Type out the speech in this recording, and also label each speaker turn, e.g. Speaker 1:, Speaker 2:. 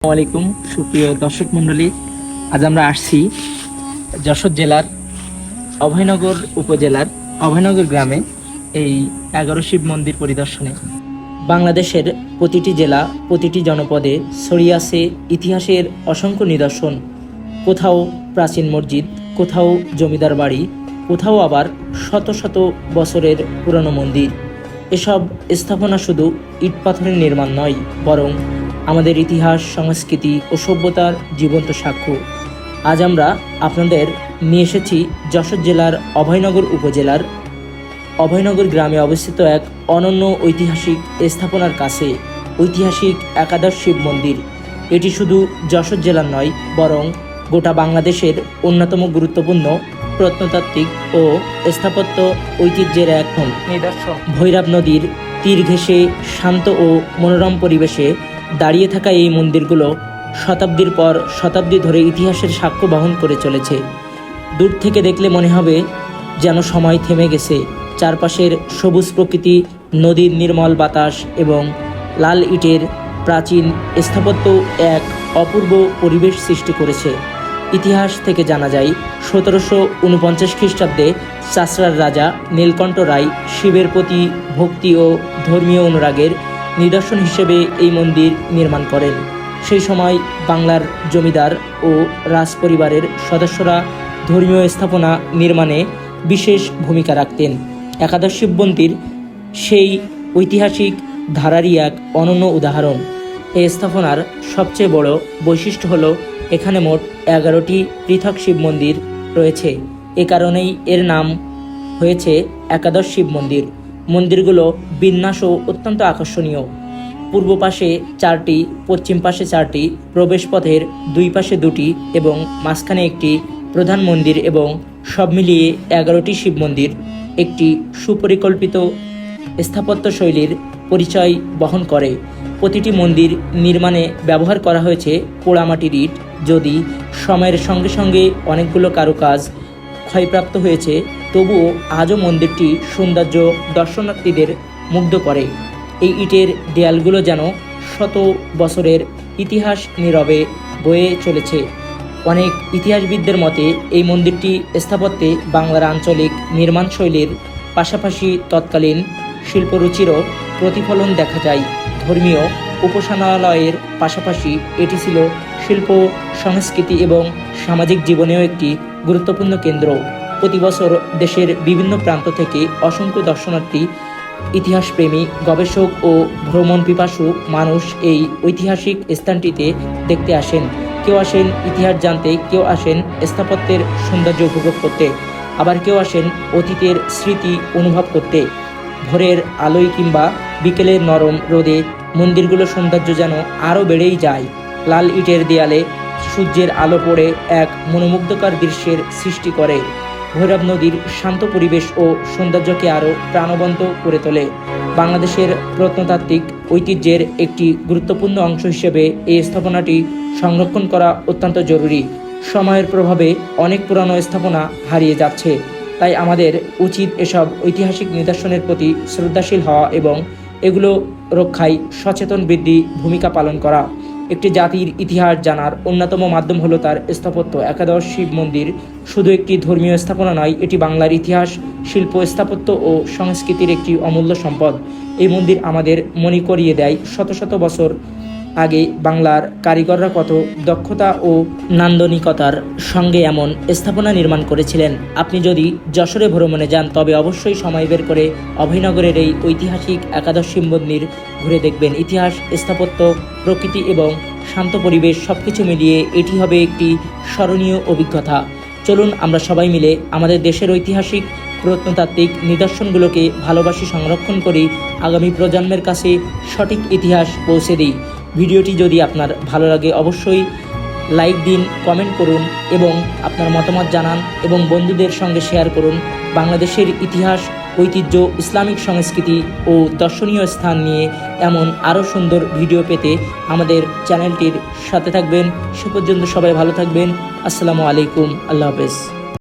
Speaker 1: আসসালামাইকুম সুপ্রিয় দর্শক মণ্ডলী, আজ আমরা আসছি যশোর জেলার অভয়নগর উপজেলার অভয়নগর গ্রামে এই 11 শিব মন্দির পরিদর্শনে। বাংলাদেশের প্রতিটি জেলা, প্রতিটি জনপদে ছড়িয়ে আছে ইতিহাসের অসংখ্য নিদর্শন। কোথাও প্রাচীন মসজিদ, কোথাও জমিদার বাড়ি, কোথাও আবার শত শত বছরের পুরনো মন্দির। এসব স্থাপনা শুধু ইট পাথরের নির্মাণ নয়, বরং আমাদের ইতিহাস, সংস্কৃতি ও সভ্যতার জীবন্ত সাক্ষ্য। আজ আমরা আপনাদের নিয়ে এসেছি যশোর জেলার অভয়নগর উপজেলার অভয়নগর গ্রামে অবস্থিত এক অনন্য ঐতিহাসিক স্থাপনার কাছে, ঐতিহাসিক একাদশ শিব মন্দির। এটি শুধু যশোর জেলার নয়, বরং গোটা বাংলাদেশের অন্যতম গুরুত্বপূর্ণ প্রত্নতাত্ত্বিক ও স্থাপত্য ঐতিহ্যের এক নিদর্শন। ভৈরব নদীর তীর ঘেঁষে শান্ত ও মনোরম পরিবেশে দাঁড়িয়ে থাকা এই মন্দিরগুলো শতাব্দীর পর শতাব্দী ধরে ইতিহাসের সাক্ষ্য বহন করে চলেছে। দূর থেকে দেখলে মনে হবে যেন সময় থেমে গেছে। চারপাশের সবুজ প্রকৃতি, নদীর নির্মল বাতাস এবং লাল ইটের প্রাচীন স্থাপত্য এক অপূর্ব পরিবেশ সৃষ্টি করেছে। ইতিহাস থেকে জানা যায় 1749 খ্রিস্টাব্দে চাষড়ার রাজা নীলকণ্ঠ রায় শিবের প্রতি ভক্তি ও ধর্মীয় অনুরাগের নিদর্শন হিসেবে এই মন্দির নির্মাণ করেন। সেই সময় বাংলার জমিদার ও রাজ পরিবারের সদস্যরা ধর্মীয় স্থাপনা নির্মাণে বিশেষ ভূমিকা রাখতেন। একাদশ শিব মন্দির সেই ঐতিহাসিক ধারারই এক অনন্য উদাহরণ। এই স্থাপনার সবচেয়ে বড় বৈশিষ্ট্য হল এখানে মোট 11টি পৃথক শিব মন্দির রয়েছে। এ কারণেই এর নাম হয়েছে একাদশ শিব মন্দির। মন্দিরগুলো বিন্যাসও অত্যন্ত আকর্ষণীয়। পূর্ব পাশে 4টি, পশ্চিম পাশে 4টি, প্রবেশপথের দুই পাশে 2টি এবং মাঝখানে একটি প্রধান মন্দির, এবং সব মিলিয়ে 11টি শিব মন্দির একটি সুপরিকল্পিত স্থাপত্য শৈলীর পরিচয় বহন করে। প্রতিটি মন্দির নির্মাণে ব্যবহার করা হয়েছে পোড়ামাটির ইট। যদি সময়ের সঙ্গে সঙ্গে অনেকগুলো কারুকাজ ক্ষয়প্রাপ্ত হয়েছে, তবুও আজও মন্দিরটি সৌন্দর্য দর্শনার্থীদের মুগ্ধ করে। এই ইটের দেয়ালগুলো যেন শত বছরের ইতিহাস নীরবে বয়ে চলেছে। অনেক ইতিহাসবিদদের মতে এই মন্দিরটি স্থাপত্যে বাংলার আঞ্চলিক নির্মাণ শৈলীর পাশাপাশি তৎকালীন শিল্পরুচিরও প্রতিফলন দেখা যায়। ধর্মীয় উপাসনালয়ের পাশাপাশি এটি ছিল শিল্প, সংস্কৃতি এবং সামাজিক জীবনেও একটি গুরুত্বপূর্ণ কেন্দ্র। প্রতি বছর দেশের বিভিন্ন প্রান্ত থেকে অসংখ্য দর্শনার্থী, ইতিহাসপ্রেমী, গবেষক ও ভ্রমণ পিপাসু মানুষ এই ঐতিহাসিক স্থানটিতে দেখতে আসেন। কেউ আসেন ইতিহাস জানতে, কেউ আসেন স্থাপত্যের সৌন্দর্য উপভোগ করতে, আবার কেউ আসেন অতীতের স্মৃতি অনুভব করতে। ভোরের আলোয় কিংবা বিকেলের নরম রোদে মন্দিরগুলোর সৌন্দর্য যেন আরও বেড়েই যায়। লাল ইটের দেয়ালে সূর্যের আলো পড়ে এক মনোমুগ্ধকর দৃশ্যের সৃষ্টি করে। ভৈরব নদীর শান্ত পরিবেশ ও সৌন্দর্যকে আরও প্রাণবন্ত করে তোলে। বাংলাদেশের প্রত্নতাত্ত্বিক ঐতিহ্যের একটি গুরুত্বপূর্ণ অংশ হিসেবে এই স্থাপনাটি সংরক্ষণ করা অত্যন্ত জরুরি। সময়ের প্রভাবে অনেক পুরানো স্থাপনা হারিয়ে যাচ্ছে, তাই আমাদের উচিত এসব ঐতিহাসিক নিদর্শনের প্রতি শ্রদ্ধাশীল হওয়া এবং এগুলো রক্ষায় সচেতন বৃদ্ধি ভূমিকা পালন করা। একটি জাতির ইতিহাস জানার অন্যতম মাধ্যম হলো তার স্থাপত্য। একাদশ শিব মন্দির শুধু একটি ধর্মীয় স্থাপনা নয়, এটি বাংলার ইতিহাস, শিল্প, স্থাপত্য ও সংস্কৃতির একটি অমূল্য সম্পদ। এই মন্দির আমাদের মনে করিয়ে দেয় শত শত বছর আগে বাংলার কারিগররা কত দক্ষতা ও নান্দনিকতার সঙ্গে এমন স্থাপনা নির্মাণ করেছিলেন। আপনি যদি যশোরে ভ্রমণে যান, তবে অবশ্যই সময় বের করে অভয়নগরের এই ঐতিহাসিক একাদশ শিব মন্দির ঘুরে দেখবেন। ইতিহাস, স্থাপত্য, প্রকৃতি এবং শান্ত পরিবেশ সবকিছু মিলিয়ে এটি হবে একটি স্মরণীয় অভিজ্ঞতা। চলুন আমরা সবাই মিলে আমাদের দেশের ঐতিহাসিক প্রত্নতাত্ত্বিক নিদর্শনগুলোকে ভালোবাসি, সংরক্ষণ করি, আগামী প্রজন্মের কাছে সঠিক ইতিহাস পৌঁছে দিই। ভিডিওটি যদি আপনার ভালো লাগে অবশ্যই লাইক দিন, কমেন্ট করুন এবং আপনার মতামত জানান এবং বন্ধুদের সঙ্গে শেয়ার করুন। বাংলাদেশের ইতিহাস, ঐতিহ্য, ইসলামিক সংস্কৃতি ও দর্শনীয় স্থান নিয়ে এমন আরও সুন্দর ভিডিও পেতে আমাদের চ্যানেলটির সাথে থাকবেন। সে পর্যন্ত সবাই ভালো থাকবেন। আসসালামু আলাইকুম। আল্লাহ হাফেজ।